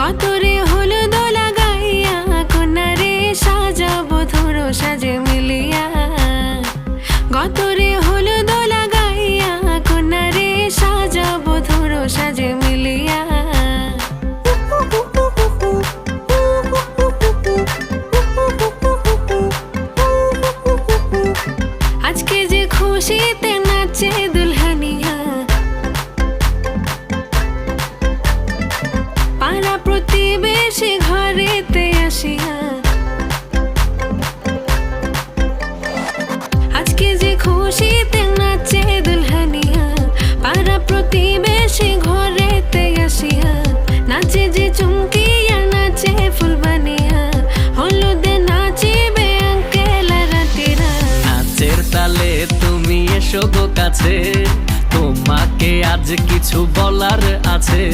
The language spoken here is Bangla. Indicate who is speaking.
Speaker 1: গতরে হলুদ লাগাইয়া কন্যারে সাজাবো ধরো সাজে মিলিয়া। গতরে হলুদ লাগাইয়া কন্যারে সাজাবো ধরো সাজে মিলিয়া। আজকে যে খুশিতে নাচে দুলহানিয়া, পাড়া প্রতিবেশী ঘরেতে আসিয়া। আজকে যে খুশিতে নাচে দুলহানিয়া, পাড়া প্রতিবেশী ঘরেতে আসিয়া। নাচে যে চুমকিয়া নাচে ফুলবানিয়া, হলুদে নাচিবে আঙ্কেল রাতিরা।
Speaker 2: নাচের তালে তুমি এসো গো কাছে, তোমাকে আজ কিছু বলার আছে।